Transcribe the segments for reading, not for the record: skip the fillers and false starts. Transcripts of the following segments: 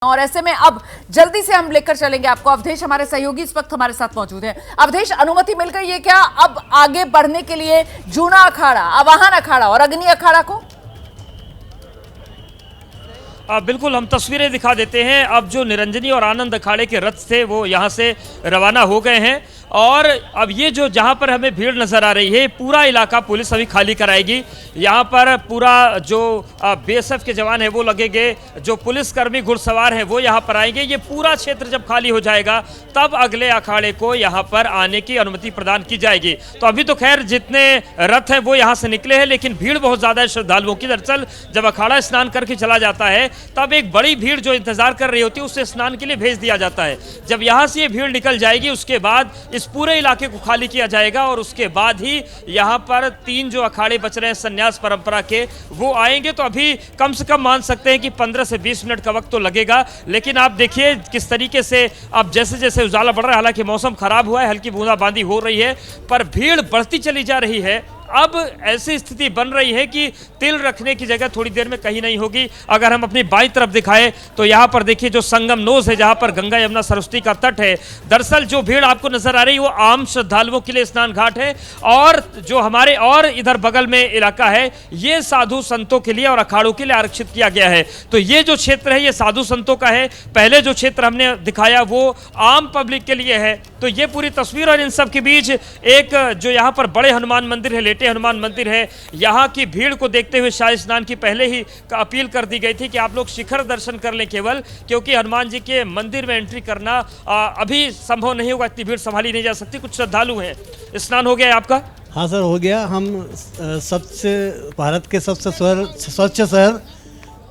और ऐसे में अब जल्दी से हम लेकर चलेंगे आपको। अवधेश हमारे सहयोगी इस वक्त हमारे साथ मौजूद हैं। अवधेश, अनुमति मिल गई है क्या अब आगे बढ़ने के लिए जूना अखाड़ा, आवाहन अखाड़ा और अग्नि अखाड़ा को? बिल्कुल, हम तस्वीरें दिखा देते हैं। अब जो निरंजनी और आनंद अखाड़े के रथ थे वो यहाँ से रवाना हो गए हैं और अब ये जो जहाँ पर हमें भीड़ नज़र आ रही है पूरा इलाका पुलिस अभी खाली कराएगी। यहाँ पर पूरा जो बीएसएफ के जवान हैं वो लगेंगे, जो पुलिसकर्मी घुड़सवार हैं वो यहाँ पर आएंगे। ये पूरा क्षेत्र जब खाली हो जाएगा तब अगले अखाड़े को यहाँ पर आने की अनुमति प्रदान की जाएगी। तो अभी तो खैर जितने रथ हैं वो यहाँ से निकले हैं, लेकिन भीड़ बहुत ज़्यादा है श्रद्धालुओं की। दरअसल जब अखाड़ा स्नान करके चला जाता है तब एक बड़ी भीड़ जो इंतजार कर रही होती है उससे स्नान के लिए भेज दिया जाता है। जब यहाँ से ये भीड़ निकल जाएगी उसके बाद इस पूरे इलाके को खाली किया जाएगा और उसके बाद ही यहाँ पर 3 जो अखाड़े बच रहे हैं संन्यास परंपरा के वो आएंगे। तो अभी कम से कम मान सकते हैं कि 15 से 20 मिनट का वक्त तो लगेगा, लेकिन आप देखिए किस तरीके से अब जैसे जैसे उजाला बढ़ रहा है, हालांकि मौसम खराब हुआ है, हल्की बूंदाबांदी हो रही है, पर भीड़ बढ़ती चली जा रही है। अब ऐसी स्थिति बन रही है कि तिल रखने की जगह थोड़ी देर में कहीं नहीं होगी। अगर हम अपनी बाईं तरफ दिखाएं तो यहाँ पर देखिए जो संगम नोज है, जहाँ पर गंगा यमुना सरस्वती का तट है, दरअसल जो भीड़ आपको नजर आ रही है वो आम श्रद्धालुओं के लिए स्नान घाट है और जो हमारे और इधर बगल में इलाका है ये साधु संतों के लिए और अखाड़ों के लिए आरक्षित किया गया है। तो ये जो क्षेत्र है ये साधु संतों का है। पहले जो क्षेत्र हमने दिखाया वो आम पब्लिक के लिए है। तो ये पूरी तस्वीर और इन सब के बीच एक जो यहाँ पर बड़े हनुमान मंदिर है, हनुमान मंदिर है, यहाँ की भीड़ को देखते हुए शाही स्नान की पहले ही अपील कर दी गई थी कि आप लोग शिखर दर्शन कर लें केवल, क्योंकि हनुमान जी के मंदिर में एंट्री करना अभी संभव नहीं होगा, इतनी भीड़ संभाली नहीं जा सकती। कुछ श्रद्धालु हैं। स्नान हो गया आपका? हाँ सर, हो गया। हम सबसे भारत के सबसे स्वच्छ शहर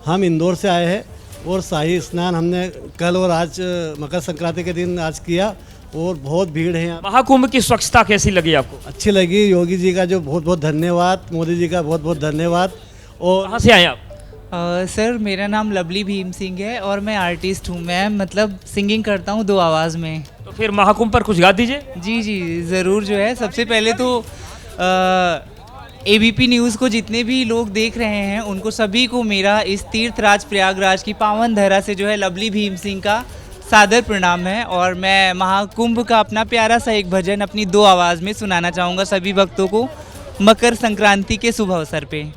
हम इंदौर से आए हैं और शाही स्नान हमने कल और आज मकर संक्रांति के दिन आज किया और बहुत भीड़ है यहाँ। महाकुंभ की स्वच्छता कैसी लगी आपको? अच्छी लगी। योगी जी का जो बहुत बहुत धन्यवाद, मोदी जी का बहुत बहुत धन्यवाद। और कहाँ से आए आप? सर मेरा नाम लवली भीम सिंह है और मैं आर्टिस्ट हूँ। मैं मतलब सिंगिंग करता हूँ 2 आवाज़ में। तो फिर महाकुंभ पर कुछ गा दीजिए। जी जी ज़रूर। जो है सबसे पहले तो ABP न्यूज़ को जितने भी लोग देख रहे हैं उनको सभी को मेरा इस तीर्थराज प्रयागराज की पावन धरा से जो है लवली भीम सिंह का सादर प्रणाम है। और मैं महाकुंभ का अपना प्यारा सा एक भजन अपनी 2 आवाज़ में सुनाना चाहूँगा सभी भक्तों को मकर संक्रांति के शुभ अवसर पे।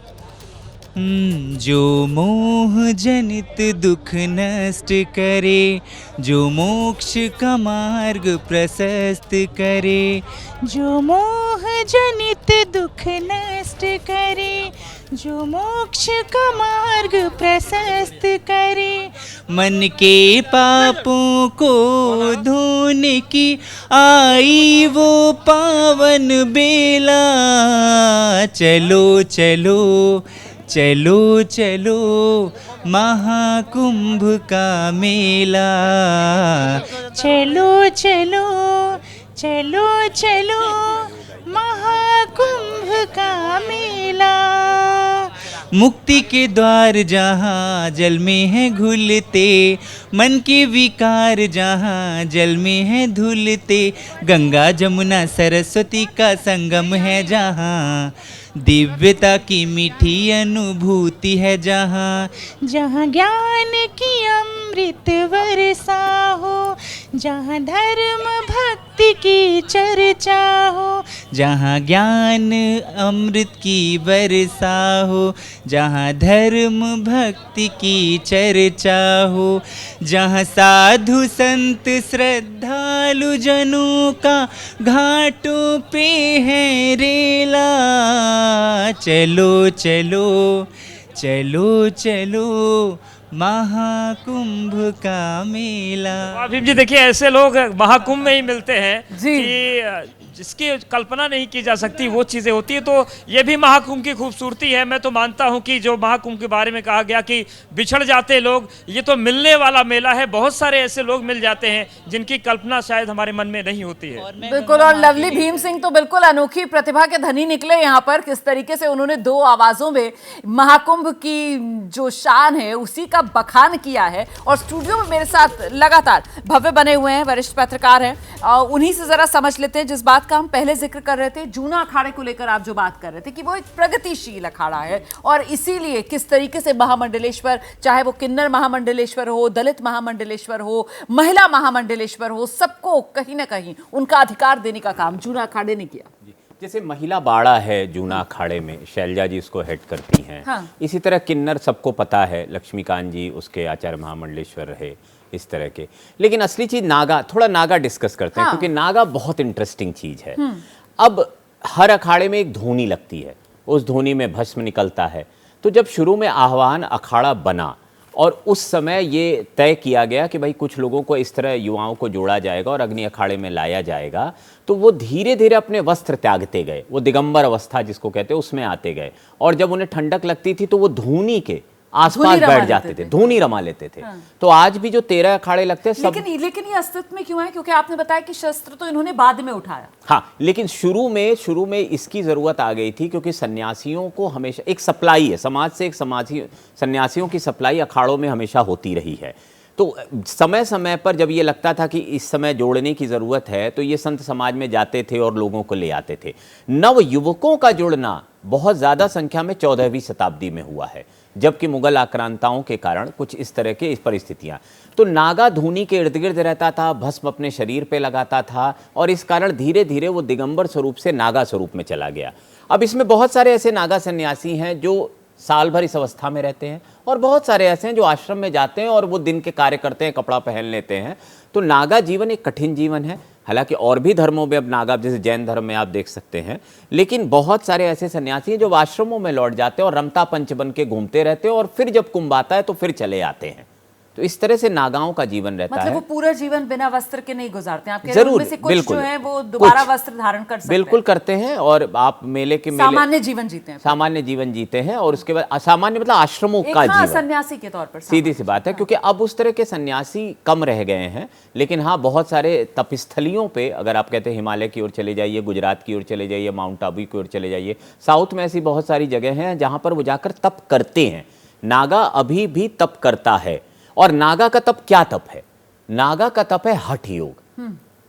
जो मोह जनित दुख नष्ट करे, जो मोक्ष का मार्ग प्रशस्त करे, जो मोह जनित दुख नष्ट करे, जो मोक्ष का मार्ग प्रशस्त करे, मन के पापों को धोने की आई वो पावन बेला। चलो चलो चलो चलो महाकुंभ का मेला। चलो चलो चलो चलो महाकुंभ का मेला। मुक्ति के द्वार जहाँ जल में है घुलते, मन के विकार जहाँ जल में है धुलते, गंगा जमुना सरस्वती का संगम है जहाँ, दिव्यता की मीठी अनुभूति है जहाँ, जहाँ ज्ञान की अमृत वर्षा हो, जहाँ धर्म भक्ति की चर्चा हो, जहाँ ज्ञान अमृत की वर्षा हो, जहाँ धर्म भक्ति की चर्चा हो, जहाँ साधु संत श्रद्धालु जनों का घाटों पे है रेला। चलो चलो चलो चलो महाकुंभ का मेला। भीम जी देखिए ऐसे लोग महाकुंभ में ही मिलते हैं जी। कि जिसकी कल्पना नहीं की जा सकती वो चीज़ें होती है। तो ये भी महाकुंभ की खूबसूरती है। मैं तो मानता हूँ कि जो महाकुंभ के बारे में कहा गया कि बिछड़ जाते लोग, ये तो मिलने वाला मेला है। बहुत सारे ऐसे लोग मिल जाते हैं जिनकी कल्पना शायद हमारे मन में नहीं होती है। बिल्कुल। और लवली भीम सिंह तो बिल्कुल अनोखी प्रतिभा के धनी निकले यहाँ पर। किस तरीके से उन्होंने 2 आवाजों में महाकुंभ की जो शान है उसी का बखान किया है। और स्टूडियो में मेरे साथ लगातार भव्य बने हुए हैं वरिष्ठ पत्रकार हैं उन्हीं से जरा समझ लेते हैं जिस बात का हम पहले जिक्र कर रहे थे, जूना अखाड़े को लेकर आप जो बात कर रहे थे कि वो एक प्रगतिशील अखाड़ा है और इसीलिए किस तरीके से महामंडलेश्वर, चाहे वो किन्नर महामंडलेश्वर हो, दलित महामंडलेश्वर हो, महिला महामंडलेश्वर हो, सबको कहीं ना कहीं उनका अधिकार देने का काम जूना अखाड़े ने किया। जैसे महिला बाड़ा है जूना अखाड़े में, शैलजा जी उसको हेड करती हैं। हाँ। इसी तरह किन्नर सबको पता है, लक्ष्मीकांत जी उसके आचार्य महामंडलेश्वर रहे, इस तरह के। लेकिन असली चीज नागा, थोड़ा नागा डिस्कस करते हैं, हाँ। क्योंकि नागा बहुत इंटरेस्टिंग चीज है। अब हर अखाड़े में एक धूनी लगती है, उस धूनी में भस्म निकलता है। तो जब शुरू में आह्वान अखाड़ा बना और उस समय ये तय किया गया कि भाई कुछ लोगों को इस तरह युवाओं को जोड़ा जाएगा और अग्नि अखाड़े में लाया जाएगा, तो वो धीरे धीरे अपने वस्त्र त्यागते गए, वो दिगंबर अवस्था जिसको कहते हैं उसमें आते गए। और जब उन्हें ठंडक लगती थी तो वो धूनी के आसपास बैठ जाते थे, धूनी रमा लेते थे। हाँ। तो आज भी जो 13 अखाड़े लगते हैं सब, लेकिन ये अस्तित्व में क्यों है? क्योंकि आपने बताया कि शस्त्र तो इन्होंने बाद में उठाया। हाँ, लेकिन शुरू में इसकी जरूरत आ गई थी, क्योंकि सन्यासियों को हमेशा एक सप्लाई है, समाज से एक सन्यासियों की सप्लाई अखाड़ों में हमेशा होती रही है। तो समय समय पर जब ये लगता था कि इस समय जोड़ने की ज़रूरत है, तो ये संत समाज में जाते थे और लोगों को ले आते थे। नव युवकों का जुड़ना बहुत ज़्यादा संख्या में 14वीं शताब्दी में हुआ है, जबकि मुगल आक्रांताओं के कारण कुछ इस तरह की परिस्थितियाँ। तो नागा धूनी के इर्द गिर्द रहता था, भस्म अपने शरीर पे लगाता था, और इस कारण धीरे धीरे वो दिगंबर स्वरूप से नागा स्वरूप में चला गया। अब इसमें बहुत सारे ऐसे नागा सन्यासी हैं जो साल भर इस अवस्था में रहते हैं, और बहुत सारे ऐसे हैं जो आश्रम में जाते हैं और वो दिन के कार्य करते हैं, कपड़ा पहन लेते हैं। तो नागा जीवन एक कठिन जीवन है। हालांकि और भी धर्मों में अब नागा, जैसे जैन धर्म में आप देख सकते हैं, लेकिन बहुत सारे ऐसे सन्यासी हैं जो आश्रमों में लौट जाते हैं और रमता पंच बन के घूमते रहते हैं, और फिर जब कुंभ आता है तो फिर चले आते हैं। तो इस तरह से नागाओं का जीवन रहता है। मतलब वो पूरा जीवन बिना वस्त्र के नहीं गुजारते हैं। आप कह रहे हैं जरूर, उनमें से कुछ बिल्कुल, जो है वो दोबारा वस्त्र धारण कर सकते हैं। बिल्कुल करते हैं, और आप मेले सामान्य जीवन जीते हैं। सामान्य जीवन जीते हैं, और उसके बाद असामान्य मतलब आश्रमों का जीवन, सन्यासी के तौर पर सीधी सी बात है। क्योंकि अब उस तरह के सन्यासी कम रह गए हैं, लेकिन हाँ बहुत सारे तपस्थलियों पे, अगर आप कहते हैं हिमालय की ओर चले जाइए, गुजरात की ओर चले जाइए, माउंट आबू की ओर चले जाइए, साउथ में ऐसी बहुत सारी जगह हैं जहाँ पर वो जाकर तप करते हैं। नागा अभी भी तप करता है। और नागा का तप क्या तप है? नागा का तप है हठ योग।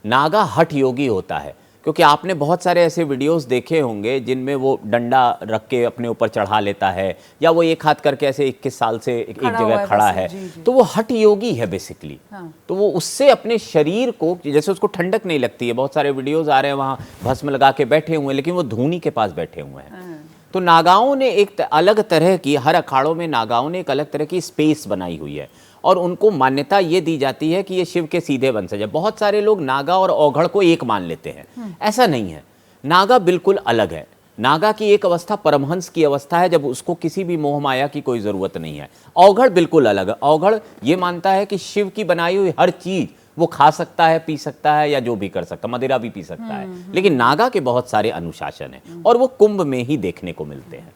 नागा हठ योगी होता है, क्योंकि आपने बहुत सारे ऐसे वीडियोस देखे होंगे जिनमें वो डंडा रख के अपने ऊपर चढ़ा लेता है, या वो एक हाथ करके ऐसे 21 साल से एक जगह खड़ा है। तो वो हठ योगी है बेसिकली। हाँ। तो वो उससे अपने शरीर को, जैसे उसको ठंडक नहीं लगती है, बहुत सारे वीडियोज आ रहे हैं वहाँ भस्म लगा के बैठे हुए हैं, लेकिन वो धूनी के पास बैठे हुए हैं। तो नागाओं ने एक अलग तरह की, हर अखाड़ों में नागाओं ने एक अलग तरह की स्पेस बनाई हुई है, और उनको मान्यता ये दी जाती है कि ये शिव के सीधे वंशज है। बहुत सारे लोग नागा और औघड़ को एक मान लेते हैं, ऐसा नहीं है। नागा बिल्कुल अलग है। नागा की एक अवस्था परमहंस की अवस्था है, जब उसको किसी भी मोह माया की कोई जरूरत नहीं है। औघड़ बिल्कुल अलग है। औघड़ ये मानता है कि शिव की बनाई हुई हर चीज वो खा सकता है, पी सकता है, या जो भी कर सकता है, मदिरा भी पी सकता है। लेकिन नागा के बहुत सारे अनुशासन हैं, और वो कुंभ में ही देखने को मिलते हैं।